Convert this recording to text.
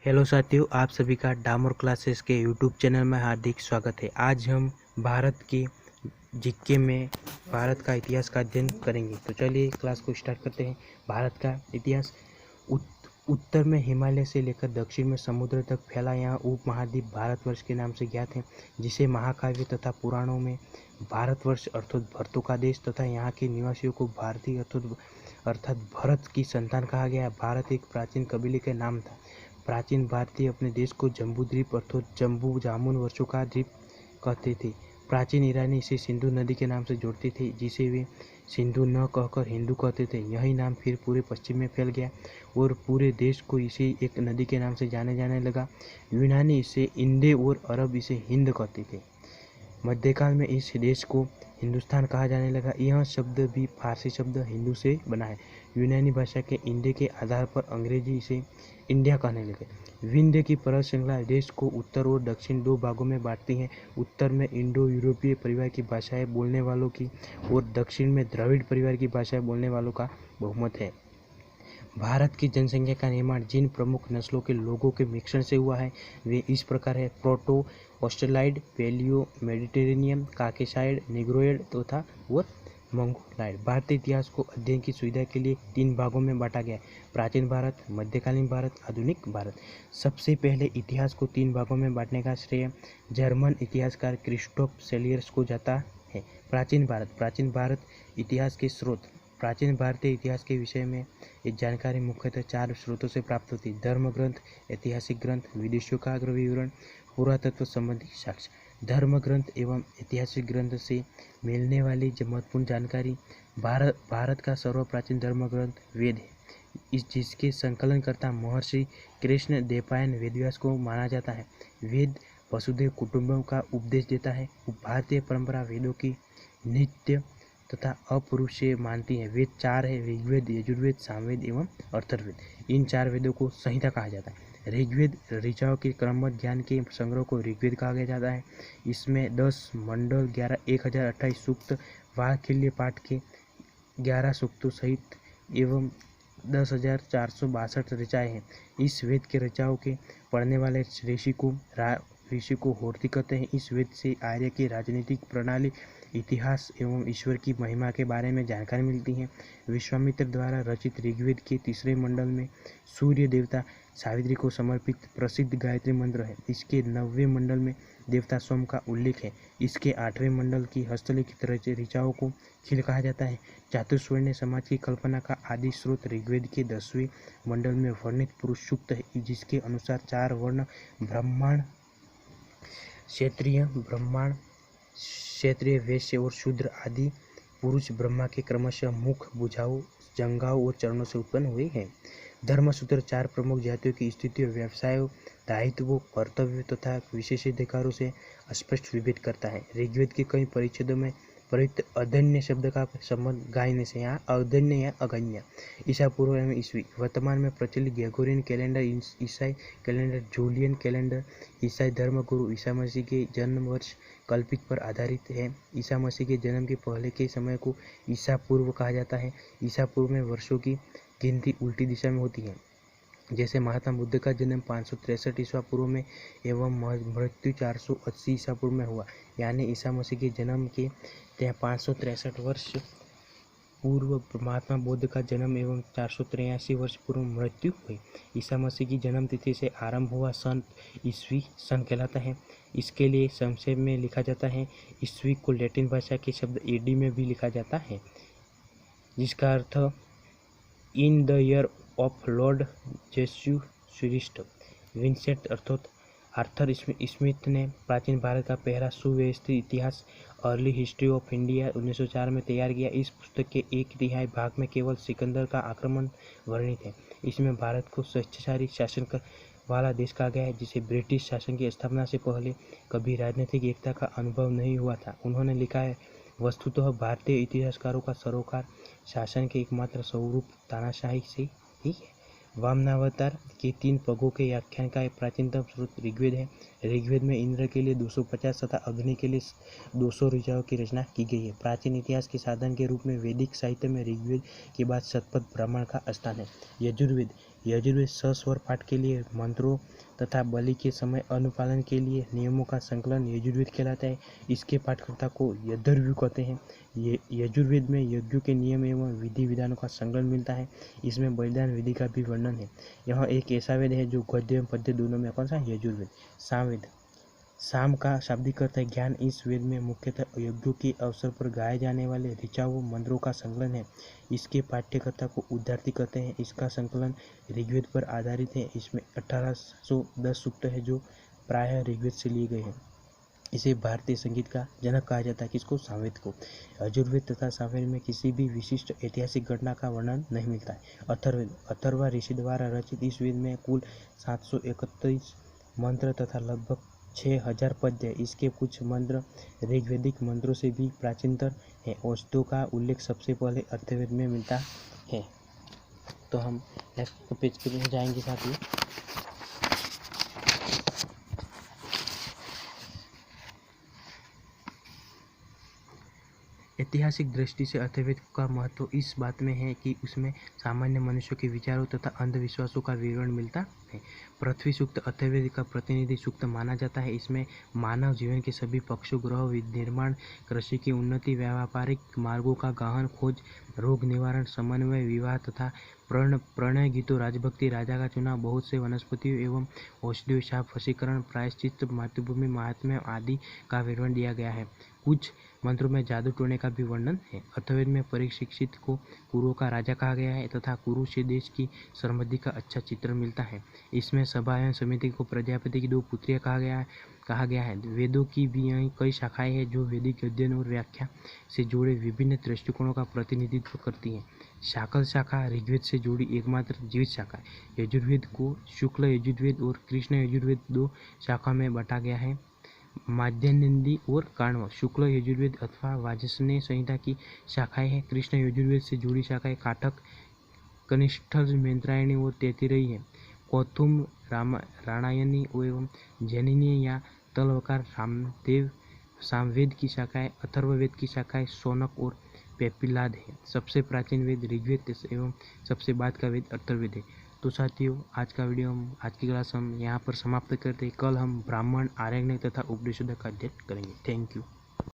Hello साथियों, आप सभी का डामर क्लासेस के यूट्यूब चैनल में हार्दिक स्वागत है। आज हम भारत के जीके में भारत का इतिहास का अध्ययन करेंगे। तो चलिए क्लास को स्टार्ट करते हैं। भारत का इतिहास उत्तर में हिमालय से लेकर दक्षिण में समुद्र तक फैला यह उपमहाद्वीप भारतवर्ष के नाम से ज्ञात है, जिसे महाकाव्य तथा पुराणों में भारतवर्ष अर्थात भरतों का देश तथा यहाँ के निवासियों को भारतीय अर्थात भरत की संतान कहा गया। भारत एक प्राचीन कबीले का नाम था। प्राचीन भारतीय अपने देश को जम्बूद्वीप अर्थात जम्बू जामुन वर्षों का द्वीप कहते थे। प्राचीन ईरानी इसे सिंधु नदी के नाम से जोड़ते थे, जिसे वे सिंधु न कहकर हिंदू कहते थे। यही नाम फिर पूरे पश्चिम में फैल गया और पूरे देश को इसे एक नदी के नाम से जाने लगा। यूनानी इसे इंडे और अरब इसे हिंद कहते थे। मध्यकाल में इस देश को हिंदुस्तान कहा जाने लगा। यह शब्द भी फारसी शब्द हिंदू से बना है। यूनानी भाषा के इंडे के आधार पर अंग्रेजी इसे इंडिया कहने लगे। विंध्य की पर्वत श्रृंखला देश को उत्तर और दक्षिण दो भागों में बांटती है। उत्तर में इंडो यूरोपीय परिवार की भाषाएं बोलने वालों की और दक्षिण में द्रविड़ परिवार की भाषाएं बोलने वालों का बहुमत है। भारत की जनसंख्या का निर्माण जिन प्रमुख नस्लों के लोगों के मिश्रण से हुआ है वे इस प्रकार है: proto Australoid, palaeo Mediterranean, Caucasoid, Negroid तथा और मंगोलाइड। भारतीय इतिहास को अध्ययन की सुविधा के लिए 3 भागों में बांटा गया है: प्राचीन भारत, मध्यकालीन भारत, आधुनिक भारत। सबसे पहले इतिहास को 3 भागों में बांटने का श्रेय जर्मन इतिहासकार क्रिस्टोफ सेलियर्स को जाता है। प्राचीन भारत इतिहास के स्रोत। प्राचीन भारतीय इतिहास के विषय में ये जानकारी मुख्यतः 4 स्रोतों से प्राप्त होती: धर्म ग्रंथ, ऐतिहासिक ग्रंथ, विदेशियों का विवरण, पुरातत्व संबंधी साक्ष्य। धर्म ग्रंथ एवं ऐतिहासिक ग्रंथ से मिलने वाली महत्वपूर्ण जानकारी। भारत का सर्वप्राचीन धर्म ग्रंथ वेद है, जिसके संकलनकर्ता महर्षि कृष्ण देवपायन वेदव्यास को माना जाता है। वेद वसुधैव कुटुंबकम का उपदेश देता है। भारतीय परंपरा वेदों की नित्य तथा अपौरुषेय मानती है। वेद 4 है: ऋग्वेद, यजुर्वेद, सामवेद एवं अथर्ववेद। इन 4 वेदों को संहिता कहा जाता है। ऋग्वेद ऋचाओं के क्रमबद्ध ज्ञान के संग्रह को ऋग्वेद कहा जाता है। इसमें 10 मंडल, 1028 सूक्त, वाक्य पाठ के 11 सूक्तों सहित एवं 10,462 ऋचाएँ हैं। इस वेद के ऋचाओं के पढ़ने वाले ऋषि को होर्ती कहते हैं। इस वेद से आर्य की राजनीतिक प्रणाली, इतिहास एवं ईश्वर की महिमा के बारे में जानकारी मिलती है। विश्वामित्र द्वारा रचित ऋग्वेद के 3रे मंडल में सूर्य देवता सावित्री को समर्पित प्रसिद्ध गायत्री मंत्र है। इसके 9वें मंडल में देवता सोम का उल्लेख है। इसके 8वें मंडल की हस्तलिखित ऋचाओं को खिल कहा जाता है। चातुर्वर्ण्य समाज की कल्पना का आदि स्रोत ऋग्वेद के 10वें मंडल में वर्णित पुरुष सूक्त है, जिसके अनुसार 4 वर्ण ब्राह्मण, क्षत्रिय, वैश्य और शूद्र आदि पुरुष ब्रह्मा के क्रमशः मुख, भुजाओं, जंघाओं और चरणों से उत्पन्न हुए हैं। धर्मसूत्र 4 प्रमुख जातियों की स्थिति, व्यवसायों, दायित्वों, कर्तव्यों तथा विशेषाधिकारों से स्पष्ट विभेद करता है। ऋग्वेद के कई परिच्छेदों में प्रयुक्त अदन्य शब्द का संबंध गायने से, यहाँ अदन्य या अगण्य, ईसा पूर्व एवं ईस्वी। वर्तमान में प्रचलित ग्रेगोरियन कैलेंडर, ईसाई कैलेंडर, जूलियन कैलेंडर ईसाई धर्मगुरु ईसा मसीह के जन्म वर्ष कल्पित पर आधारित है। ईसा मसीह के जन्म के पहले के समय को ईसा पूर्व कहा जाता है। ईसा पूर्व में वर्षों की गिनती उल्टी दिशा में होती है। जैसे महात्मा बुद्ध का जन्म 563 ईसा पूर्व में एवं मृत्यु 480 ईसा पूर्व में हुआ, यानी ईसा मसीह के जन्म के 563 वर्ष पूर्व महात्मा बुद्ध का जन्म एवं 483 वर्ष पूर्व मृत्यु हुई। ईसा मसीह की जन्म तिथि से आरंभ हुआ सन ईस्वी सन कहलाता है। इसके लिए संक्षेप में लिखा जाता है। ईस्वी को लैटिन भाषा के शब्द एडी में भी लिखा जाता है, जिसका अर्थ in the year of Lord Jesus Christ. Vincent अर्थात आर्थर स्मिथ ने प्राचीन भारत का पहला सुव्यवस्थित इतिहास अर्ली हिस्ट्री ऑफ इंडिया 1904 में तैयार किया। इस पुस्तक के 1/3 भाग में केवल सिकंदर का आक्रमण वर्णित है। इसमें भारत को स्वेच्छाचारी शासन वाला देश कहा गया है, जिसे ब्रिटिश शासन की स्थापना से पहले कभी राजनीतिक एकता का अनुभव नहीं हुआ था। उन्होंने लिखा है, वस्तुतः भारतीय इतिहासकारों का सरोकार शासन के एकमात्र स्वरूप तानाशाही से ही है। वामनावतार के 3 पगों के व्याख्यान का प्राचीनतम स्रोत ऋग्वेद है। ऋग्वेद में इंद्र के लिए 250 तथा अग्नि के लिए 200 ऋचाओं की रचना की गई है। प्राचीन इतिहास के साधन के रूप में वैदिक साहित्य में ऋग्वेद के बाद शतपथ ब्राह्मण का स्थान है। यजुर्वेद यजुर्वेद सस्वर पाठ के लिए मंत्रों तथा बलि के समय अनुपालन के लिए नियमों का संकलन यजुर्वेद कहलाता है। इसके पाठकर्ता को यजुर्वेद कहते हैं। यजुर्वेद में यज्ञों के नियम एवं विधि विधानों का संकलन मिलता है। इसमें बलिदान विधि का भी वर्णन है। यह एक ऐसा वेद है जो गद्य एवं पद्य दोनों में कौन सा यजुर्वेद। सामवेद, साम का शाब्दिक अर्थ है ज्ञान। इस वेद में मुख्यतः यज्ञों के अवसर पर गाए जाने वाले ऋचाओं मंत्रों का संकलन है। इसके पाठ्यकर्ता को उद्धारती कहते हैं। इसका संकलन ऋग्वेद पर आधारित है। इसमें 1810 सूक्त है जो प्रायः ऋग्वेद से लिए गए हैं। इसे भारतीय संगीत का जनक कहा जाता है। किसको? सामवेद को। यजुर्वेद तथा सामवेद में किसी भी विशिष्ट ऐतिहासिक घटना का वर्णन नहीं मिलता है। अथर्ववेद, अथर्वा ऋषि द्वारा रचित इस वेद में कुल 731 मंत्र तथा लगभग 6000 पद्य। इसके कुछ मंत्र ऋग्वैदिक मंत्रों से भी प्राचीनतर है। औषधों का उल्लेख सबसे पहले अथर्ववेद में मिलता है। तो हम नेक्स्ट पेज पर जाएंगे साथियों। ऐतिहासिक दृष्टि से अथर्ववेद का महत्व इस बात में है कि उसमें सामान्य मनुष्यों के विचारों तथा अंधविश्वासों का विवरण मिलता है। पृथ्वी सूक्त अथर्ववेद का प्रतिनिधि सूक्त माना जाता है। इसमें मानव जीवन के सभी पक्षों, ग्रह निर्माण, कृषि की उन्नति, व्यापारिक मार्गों का गहन खोज, रोग निवारण, समन्वय, विवाह तथा प्रणय गीतों, राजभक्ति, राजा का चुनाव, बहुत से वनस्पतियों एवं औषधियों, शाप, वशीकरण, प्रायश्चित, मातृभूमि, महात्म्य आदि का विवरण दिया गया है। कुछ मंत्रों में जादू टोने का भी वर्णन है। अथर्ववेद में परीक्षित को कुरुओं का राजा कहा गया है तथा कुरु से देश की समृद्धि का अच्छा चित्र मिलता है। इसमें सभा एवं समिति को प्रजापति की 2 पुत्रियां कहा गया है। वेदों की भी यही कई शाखाएं हैं जो वैदिक अध्ययन और व्याख्या से जुड़े विभिन्न दृष्टिकोणों का प्रतिनिधित्व करती हैं। शाकल शाखा ऋग्वेद से जुड़ी एकमात्र जीवित शाखा है। यजुर्वेद को शुक्ल यजुर्वेद और कृष्ण यजुर्वेद 2 शाखा में बांटा गया है। माध्यान्हिदी और काण्व शुक्ल यजुर्वेद अथवा वाजसनेय संहिता की शाखाएं हैं। कृष्ण यजुर्वेद से जुड़ी शाखाएं काटक, कनिष्ठल, मैत्रायणी और तैत्तिरीय है। कौथुम, रामायणी एवं जैनिनी या तलवकार सामवेद की शाखाएं, अथर्ववेद की शाखाएं शौनक और पेपिलाद है। सबसे प्राचीन वेद ऋग्वेद एवं सबसे बाद का वेद अथर्ववेद है। तो साथियों, आज की क्लास हम यहाँ पर समाप्त करते हैं। कल हम ब्राह्मण, आर्यज्ञ तथा उपनिषद का अध्ययन करेंगे। Thank you.